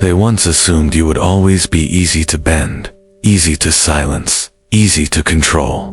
They once assumed you would always be easy to bend, easy to silence, easy to control.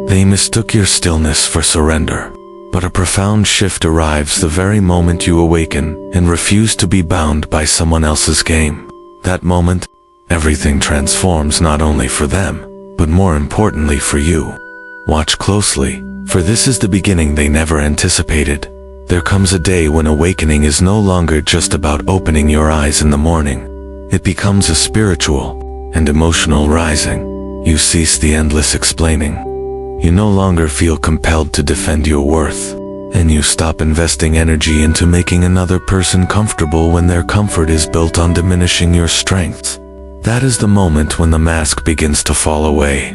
They mistook your stillness for surrender. But a profound shift arrives the very moment you awaken and refuse to be bound by someone else's game. That moment, everything transforms not only for them, but more importantly for you. Watch closely, for this is the beginning they never anticipated. There comes a day when awakening is no longer just about opening your eyes in the morning. It becomes a spiritual and emotional rising. You cease the endless explaining. You no longer feel compelled to defend your worth, and you stop investing energy into making another person comfortable when their comfort is built on diminishing your strengths. That is the moment when the mask begins to fall away.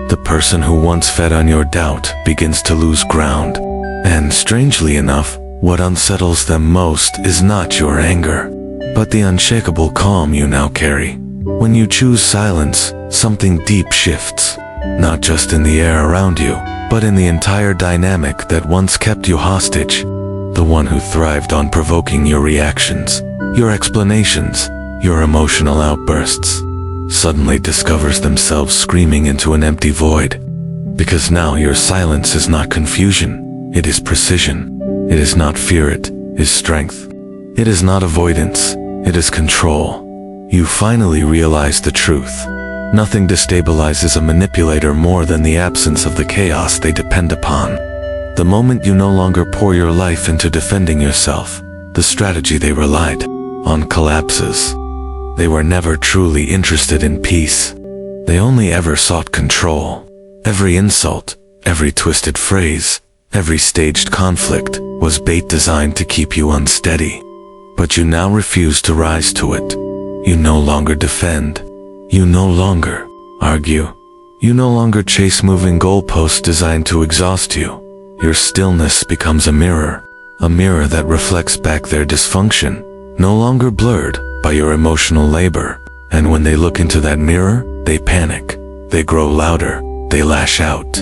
The person who once fed on your doubt begins to lose ground. And strangely enough, what unsettles them most is not your anger, but the unshakable calm you now carry. When you choose silence, something deep shifts, not just in the air around you, but in the entire dynamic that once kept you hostage. The one who thrived on provoking your reactions, your explanations, your emotional outbursts, suddenly discovers themselves screaming into an empty void. Because now your silence is not confusion. It is precision. It is not fear, it is strength. It is not avoidance, it is control. You finally realize the truth. Nothing destabilizes a manipulator more than the absence of the chaos they depend upon. The moment you no longer pour your life into defending yourself, the strategy they relied on collapses. They were never truly interested in peace. They only ever sought control. Every insult, every twisted phrase, every staged conflict was bait designed to keep you unsteady. But you now refuse to rise to it. You no longer defend. You no longer argue. You no longer chase moving goalposts designed to exhaust you. Your stillness becomes a mirror that reflects back their dysfunction, no longer blurred by your emotional labor. And when they look into that mirror, they panic. They grow louder. They lash out.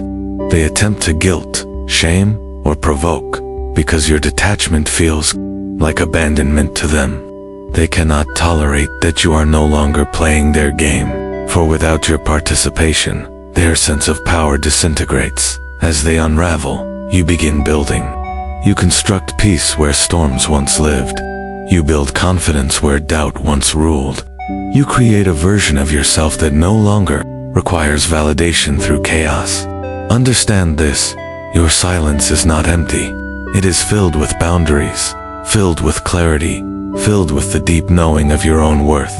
They attempt to guilt, shame, or provoke, because your detachment feels like abandonment to them. They cannot tolerate that you are no longer playing their game, for without your participation, their sense of power disintegrates. As they unravel, you begin building. You construct peace where storms once lived. You build confidence where doubt once ruled. You create a version of yourself that no longer requires validation through chaos. Understand this. Your silence is not empty. It is filled with boundaries, filled with clarity, filled with the deep knowing of your own worth.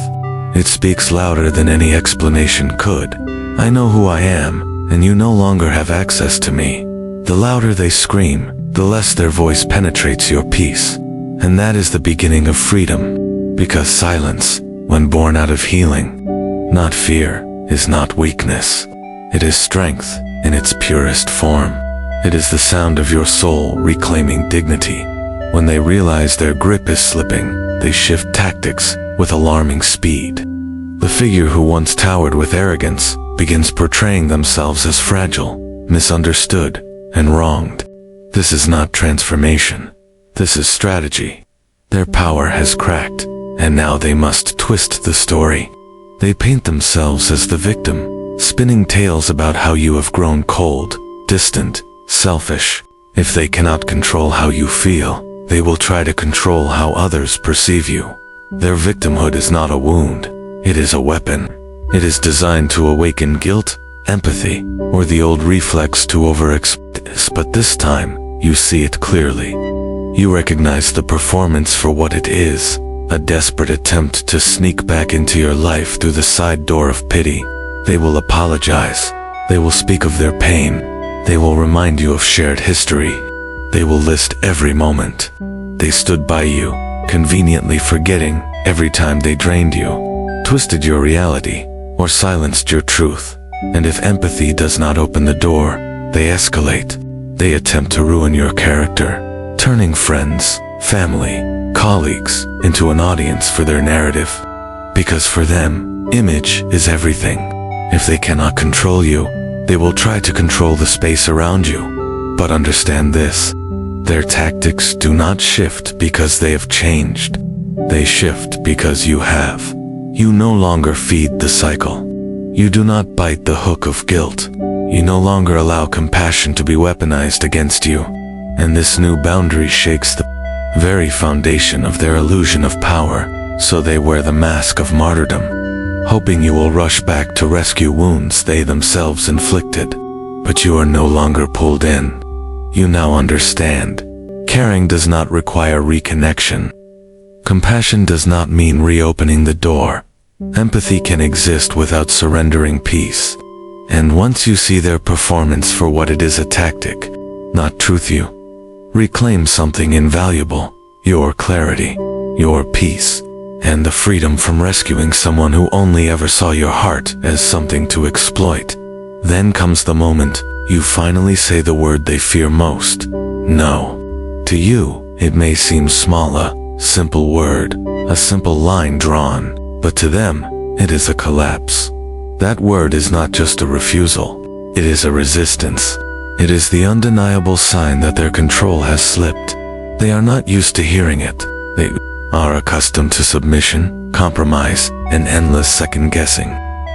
It speaks louder than any explanation could. I know who I am, and you no longer have access to me. The louder they scream, the less their voice penetrates your peace. And that is the beginning of freedom. Because silence, when born out of healing, not fear, is not weakness. It is strength in its purest form. It is the sound of your soul reclaiming dignity. When they realize their grip is slipping, they shift tactics with alarming speed. The figure who once towered with arrogance begins portraying themselves as fragile, misunderstood, and wronged. This is not transformation. This is strategy. Their power has cracked, and now they must twist the story. They paint themselves as the victim, spinning tales about how you have grown cold, distant, selfish. If they cannot control how you feel, they will try to control how others perceive you. Their victimhood is not a wound. It is a weapon. It is designed to awaken guilt, empathy, or the old reflex to overexpress. But this time, you see it clearly. You recognize the performance for what it is, a desperate attempt to sneak back into your life through the side door of pity. They will apologize. They will speak of their pain. They will remind you of shared history. They will list every moment they stood by you, conveniently forgetting every time they drained you, twisted your reality, or silenced your truth. And if empathy does not open the door, they escalate. They attempt to ruin your character, turning friends, family, colleagues into an audience for their narrative. Because for them, image is everything. If they cannot control you, they will try to control the space around you. But understand this, their tactics do not shift because they have changed. They shift because you have. You no longer feed the cycle. You do not bite the hook of guilt. You no longer allow compassion to be weaponized against you. And this new boundary shakes the very foundation of their illusion of power, so they wear the mask of martyrdom, hoping you will rush back to rescue wounds they themselves inflicted. But you are no longer pulled in. You now understand. Caring does not require reconnection. Compassion does not mean reopening the door. Empathy can exist without surrendering peace. And once you see their performance for what it is, a tactic, not truth, you reclaim something invaluable: your clarity, your peace, and the freedom from rescuing someone who only ever saw your heart as something to exploit. Then comes the moment you finally say the word they fear most: no. To you, it may seem small, a simple word, a simple line drawn, but to them, it is a collapse. That word is not just a refusal, it is a resistance. It is the undeniable sign that their control has slipped. They are not used to hearing it. They are accustomed to submission, compromise, and endless second-guessing.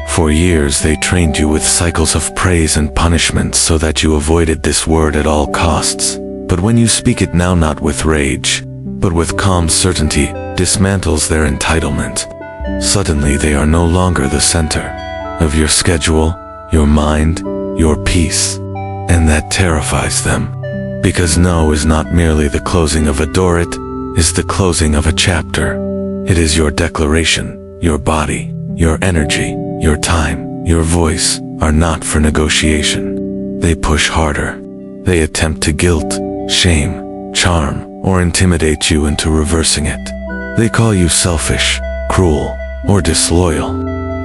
For years they trained you with cycles of praise and punishment so that you avoided this word at all costs. But when you speak it now, not with rage, but with calm certainty, dismantles their entitlement. Suddenly they are no longer the center of your schedule, your mind, your peace. And that terrifies them. Because no is not merely the closing of a door, it is the closing of a chapter. It is your declaration. Your body, your energy, your time, your voice are not for negotiation. They push harder. They attempt to guilt, shame, charm, or intimidate you into reversing it. They call you selfish, cruel, or disloyal.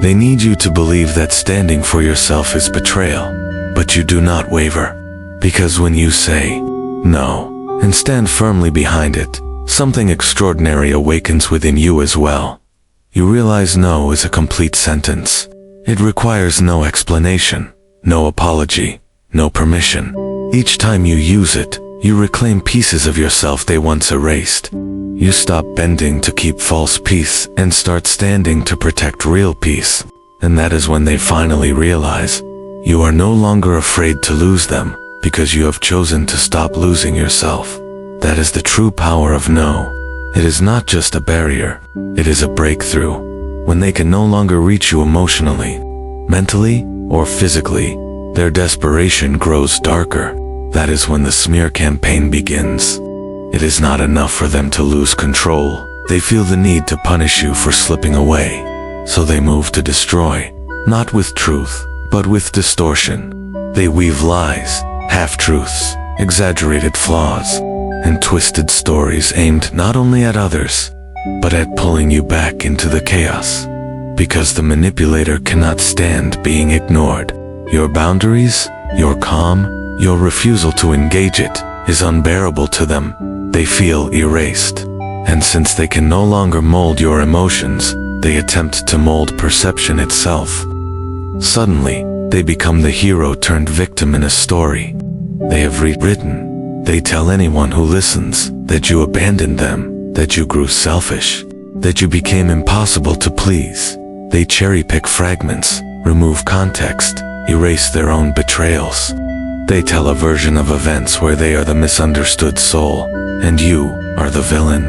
They need you to believe that standing for yourself is betrayal. But you do not waver. Because when you say no and stand firmly behind it, something extraordinary awakens within you as well. You realize no is a complete sentence. It requires no explanation, no apology, no permission. Each time you use it, you reclaim pieces of yourself they once erased. You stop bending to keep false peace and start standing to protect real peace. And that is when they finally realize you are no longer afraid to lose them, because you have chosen to stop losing yourself. That is the true power of no. It is not just a barrier, it is a breakthrough. When they can no longer reach you emotionally, mentally, or physically, their desperation grows darker. That is when the smear campaign begins. It is not enough for them to lose control. They feel the need to punish you for slipping away. So they move to destroy, not with truth, but with distortion. They weave lies, half-truths, exaggerated flaws, and twisted stories aimed not only at others, but at pulling you back into the chaos. Because the manipulator cannot stand being ignored. Your boundaries, your calm, your refusal to engage it, is unbearable to them. They feel erased. And since they can no longer mold your emotions, they attempt to mold perception itself. Suddenly, they become the hero turned victim in a story they have rewritten. They tell anyone who listens that you abandoned them, that you grew selfish, that you became impossible to please. They cherry-pick fragments, remove context, erase their own betrayals. They tell a version of events where they are the misunderstood soul, and you are the villain.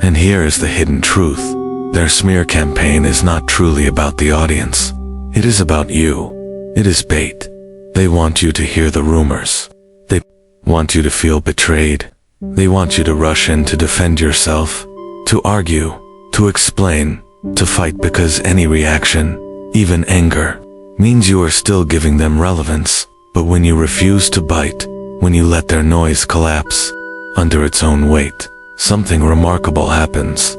And here is the hidden truth. Their smear campaign is not truly about the audience. It is about you. It is bait. They want you to hear the rumors. They want you to feel betrayed. They want you to rush in to defend yourself, to argue, to explain, to fight, because any reaction, even anger, means you are still giving them relevance. But when you refuse to bite, when you let their noise collapse under its own weight, something remarkable happens.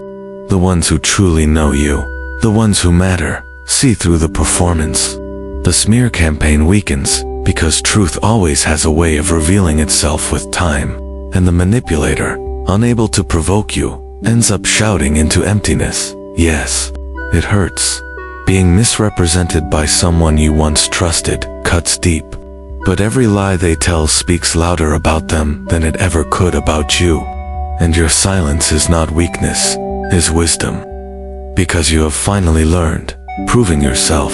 The ones who truly know you, the ones who matter, see through the performance. The smear campaign weakens, because truth always has a way of revealing itself with time, and the manipulator, unable to provoke you, ends up shouting into emptiness. Yes, it hurts. Being misrepresented by someone you once trusted cuts deep. But every lie they tell speaks louder about them than it ever could about you. And your silence is not weakness, is wisdom. Because you have finally learned, proving yourself.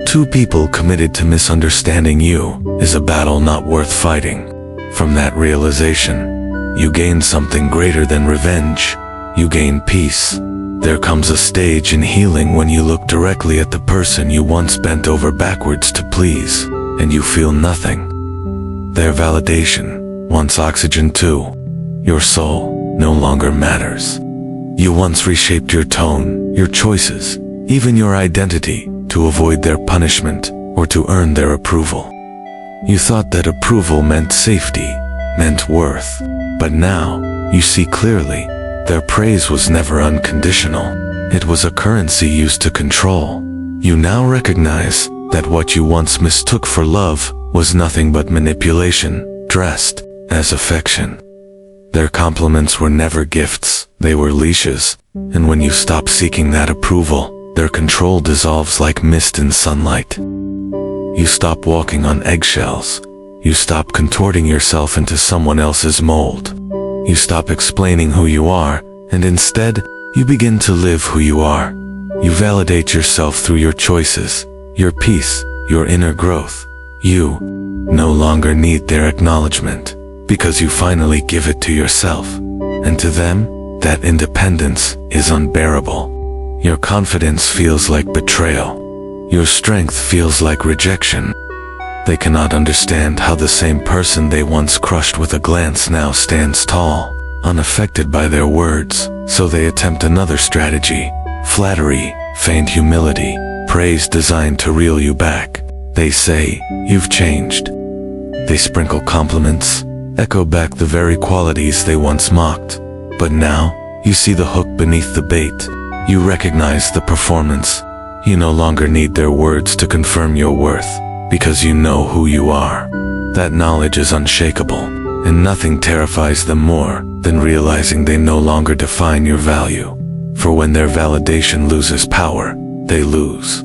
Two people committed to misunderstanding you is a battle not worth fighting. From that realization, you gain something greater than revenge. You gain peace. There comes a stage in healing when you look directly at the person you once bent over backwards to please, and you feel nothing. Their validation, once oxygen too. Your soul no longer matters. You once reshaped your tone, your choices, even your identity, to avoid their punishment or to earn their approval. You thought that approval meant safety, meant worth, but now you see clearly, their praise was never unconditional. It was a currency used to control. You now recognize that what you once mistook for love was nothing but manipulation, dressed as affection. Their compliments were never gifts, they were leashes, and when you stop seeking that approval, their control dissolves like mist in sunlight. You stop walking on eggshells. You stop contorting yourself into someone else's mold. You stop explaining who you are, and instead, you begin to live who you are. You validate yourself through your choices, your peace, your inner growth. You no longer need their acknowledgement, because you finally give it to yourself. And to them, that independence is unbearable. Your confidence feels like betrayal. Your strength feels like rejection. They cannot understand how the same person they once crushed with a glance now stands tall, unaffected by their words, so they attempt another strategy. Flattery, feigned humility, praise designed to reel you back. They say, "You've changed." They sprinkle compliments, echo back the very qualities they once mocked. But now, you see the hook beneath the bait. You recognize the performance. You no longer need their words to confirm your worth, because you know who you are. That knowledge is unshakable, and nothing terrifies them more than realizing they no longer define your value. For when their validation loses power, they lose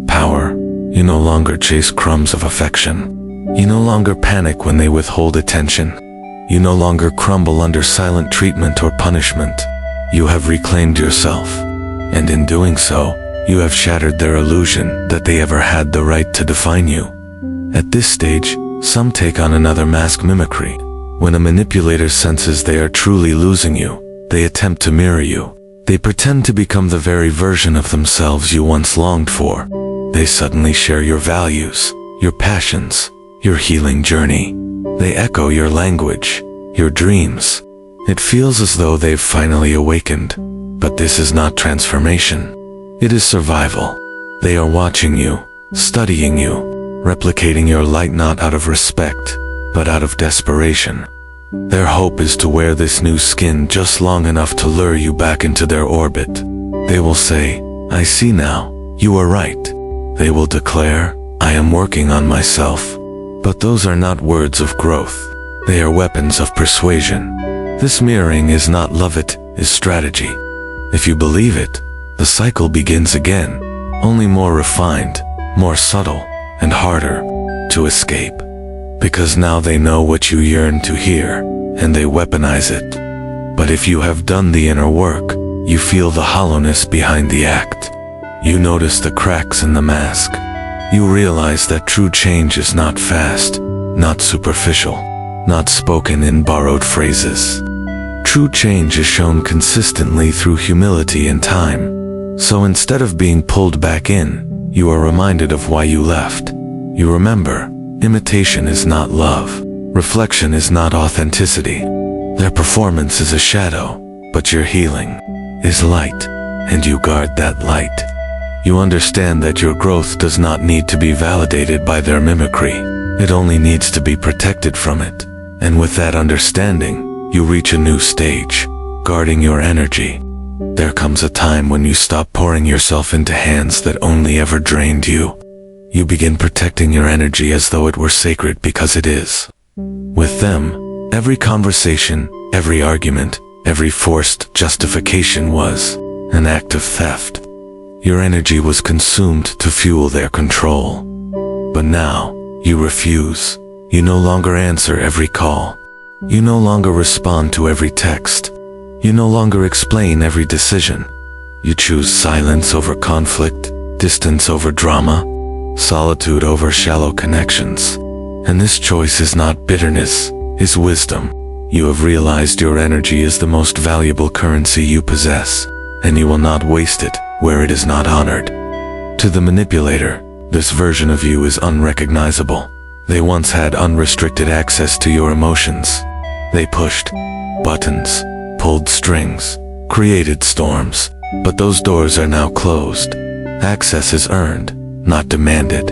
power. You no longer chase crumbs of affection. You no longer panic when they withhold attention. You no longer crumble under silent treatment or punishment. You have reclaimed yourself. And in doing so, you have shattered their illusion that they ever had the right to define you. At this stage, some take on another mask mimicry. When a manipulator senses they are truly losing you, they attempt to mirror you. They pretend to become the very version of themselves you once longed for. They suddenly share your values, your passions, your healing journey. They echo your language, your dreams. It feels as though they've finally awakened. But this is not transformation. It is survival. They are watching you, studying you, replicating your light not out of respect, but out of desperation. Their hope is to wear this new skin just long enough to lure you back into their orbit. They will say, "I see now, you are right." They will declare, "I am working on myself." But those are not words of growth. They are weapons of persuasion. This mirroring is not love, it is strategy. If you believe it, the cycle begins again, only more refined, more subtle, and harder to escape. Because now they know what you yearn to hear, and they weaponize it. But if you have done the inner work, you feel the hollowness behind the act. You notice the cracks in the mask. You realize that true change is not fast, not superficial, not spoken in borrowed phrases. True change is shown consistently through humility and time. So instead of being pulled back in, you are reminded of why you left. You remember, imitation is not love. Reflection is not authenticity. Their performance is a shadow, but your healing is light, and you guard that light. You understand that your growth does not need to be validated by their mimicry. It only needs to be protected from it. And with that understanding, you reach a new stage, guarding your energy. There comes a time when you stop pouring yourself into hands that only ever drained you. You begin protecting your energy as though it were sacred, because it is. With them, every conversation, every argument, every forced justification was an act of theft. Your energy was consumed to fuel their control. But now, you refuse. You no longer answer every call. You no longer respond to every text. You no longer explain every decision. You choose silence over conflict, distance over drama, solitude over shallow connections. And this choice is not bitterness, is wisdom. You have realized your energy is the most valuable currency you possess, and you will not waste it where it is not honored. To the manipulator, this version of you is unrecognizable. They once had unrestricted access to your emotions. They pushed buttons, pulled strings, created storms, but those doors are now closed. Access is earned, not demanded.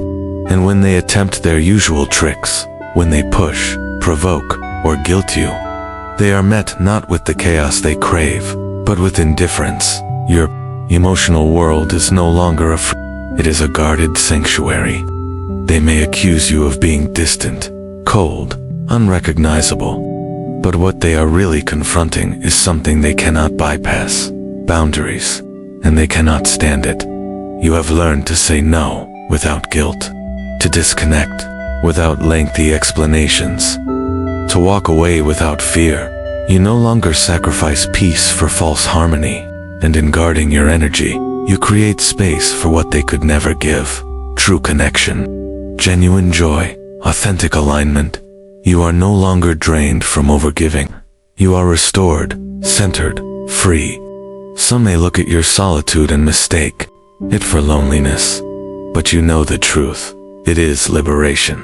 And when they attempt their usual tricks, when they push, provoke, or guilt you, they are met not with the chaos they crave, but with indifference. Your emotional world is no longer it is a guarded sanctuary. They may accuse you of being distant, cold, unrecognizable, but what they are really confronting is something they cannot bypass: boundaries, and they cannot stand it. You have learned to say no without guilt, to disconnect without lengthy explanations, to walk away without fear. You no longer sacrifice peace for false harmony, and in guarding your energy, you create space for what they could never give: true connection, genuine joy, authentic alignment. You are no longer drained from overgiving. You are restored, centered, free. Some may look at your solitude and mistake it for loneliness, but you know the truth. It is liberation.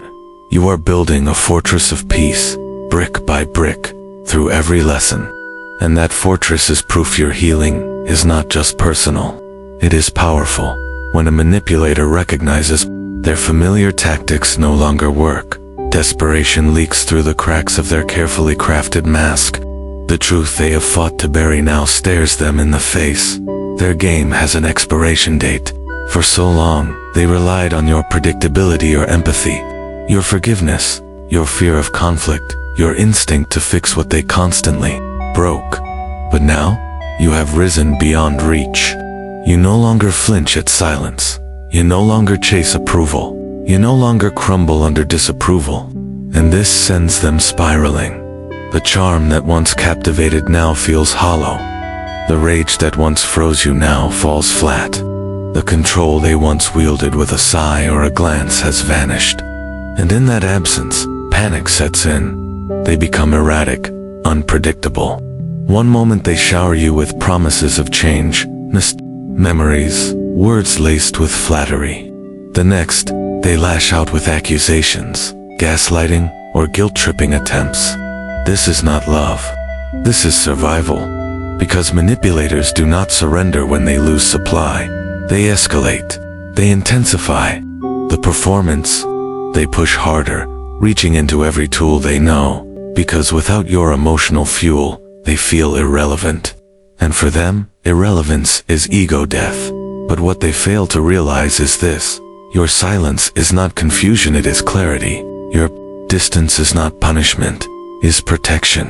You are building a fortress of peace, brick by brick, through every lesson. And that fortress is proof your healing is not just personal. It is powerful. When a manipulator recognizes their familiar tactics no longer work, desperation leaks through the cracks of their carefully crafted mask. The truth they have fought to bury now stares them in the face. Their game has an expiration date. For so long, they relied on your predictability or empathy, your forgiveness, your fear of conflict, your instinct to fix what they constantly broke. But now, you have risen beyond reach. You no longer flinch at silence. You no longer chase approval. You no longer crumble under disapproval. And this sends them spiraling. The charm that once captivated now feels hollow. The rage that once froze you now falls flat. The control they once wielded with a sigh or a glance has vanished. And in that absence, panic sets in. They become erratic, unpredictable. One moment they shower you with promises of change, memories, words laced with flattery. The next, they lash out with accusations, gaslighting, or guilt-tripping attempts. This is not love. This is survival. Because manipulators do not surrender when they lose supply. They escalate. They intensify. The performance, they push harder, reaching into every tool they know. Because without your emotional fuel, they feel irrelevant. And for them, irrelevance is ego death. But what they fail to realize is this: your silence is not confusion, it is clarity. Your distance is not punishment, it is protection.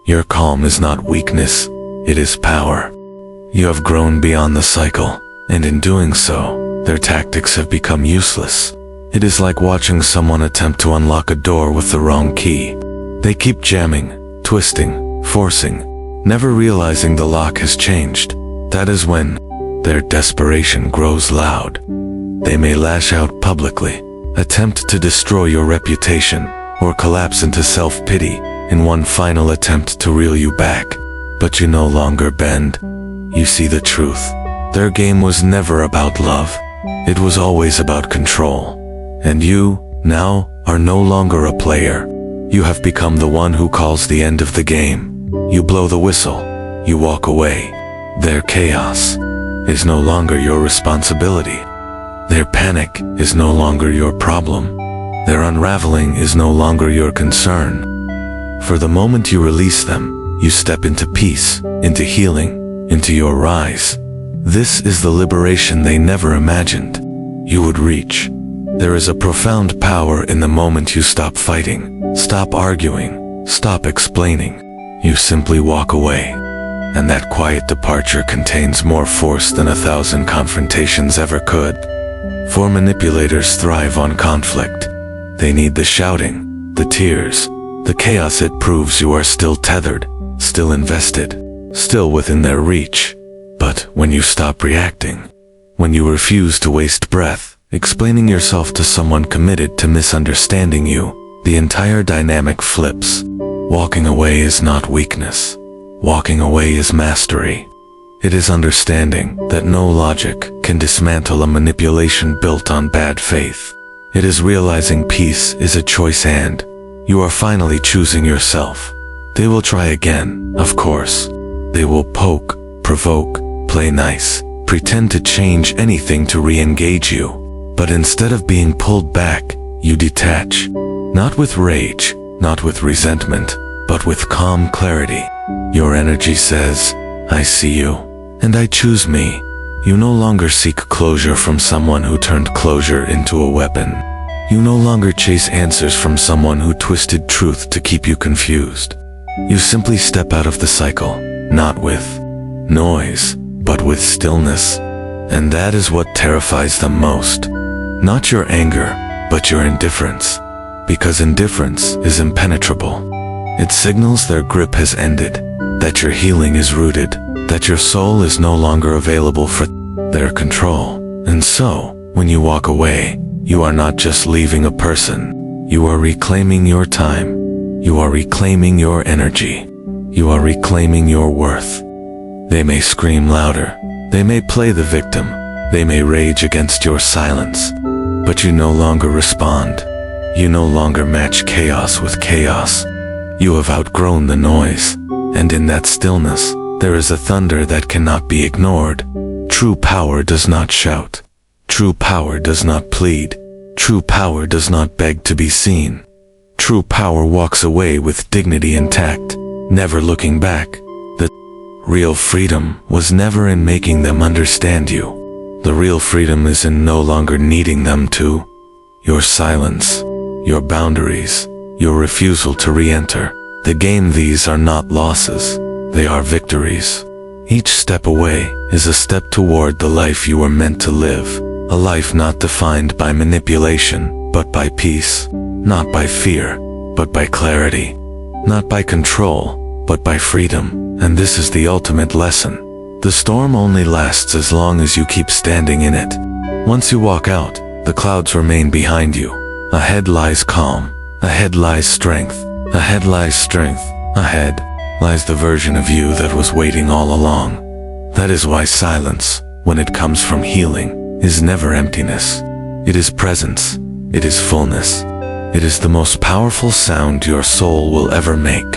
Your calm is not weakness, it is power. You have grown beyond the cycle, and in doing so, their tactics have become useless. It is like watching someone attempt to unlock a door with the wrong key. They keep jamming, twisting, forcing, never realizing the lock has changed. That is when their desperation grows loud. They may lash out publicly, attempt to destroy your reputation, or collapse into self-pity in one final attempt to reel you back. But you no longer bend. You see the truth. Their game was never about love. It was always about control. And you, now, are no longer a player. You have become the one who calls the end of the game. You blow the whistle. You walk away. Their chaos is no longer your responsibility. Their panic is no longer your problem. Their unraveling is no longer your concern. For the moment you release them, you step into peace, into healing, into your rise. This is the liberation they never imagined you would reach. There is a profound power in the moment you stop fighting, stop arguing, stop explaining. You simply walk away. And that quiet departure contains more force than 1,000 confrontations ever could. For manipulators thrive on conflict. They need the shouting, the tears, the chaos. It proves you are still tethered, still invested. still within their reach. But when you stop reacting, when you refuse to waste breath explaining yourself to someone committed to misunderstanding you, the entire dynamic flips. Walking away is not weakness. Walking away is mastery. It is understanding that no logic can dismantle a manipulation built on bad faith. It is realizing peace is a choice and you are finally choosing yourself. They will try again, of course. They will poke, provoke, play nice, pretend to change anything to re-engage you. But instead of being pulled back, you detach. Not with rage, not with resentment, but with calm clarity. Your energy says, I see you, and I choose me. You no longer seek closure from someone who turned closure into a weapon. You no longer chase answers from someone who twisted truth to keep you confused. You simply step out of the cycle, not with noise, but with stillness. And that is what terrifies them most. Not your anger, but your indifference. Because indifference is impenetrable. It signals their grip has ended, that your healing is rooted, that your soul is no longer available for their control. And so, when you walk away, you are not just leaving a person. You are reclaiming your time. You are reclaiming your energy. You are reclaiming your worth. They may scream louder. They may play the victim. They may rage against your silence. But you no longer respond. You no longer match chaos with chaos. You have outgrown the noise. And in that stillness, there is a thunder that cannot be ignored. True power does not shout. True power does not plead. True power does not beg to be seen. True power walks away with dignity intact, never looking back. The real freedom was never in making them understand you. The real freedom is in no longer needing them to. Your silence, your boundaries, your refusal to re-enter the game. These are not losses, they are victories. Each step away is a step toward the life you were meant to live. A life not defined by manipulation, but by peace. Not by fear, but by clarity. Not by control, but by freedom. And this is the ultimate lesson. The storm only lasts as long as you keep standing in it. Once you walk out, the clouds remain behind you. Ahead lies calm. Ahead lies strength. Ahead lies strength. Ahead lies the version of you that was waiting all along. That is why silence, when it comes from healing, is never emptiness. It is presence. It is fullness. It is the most powerful sound your soul will ever make.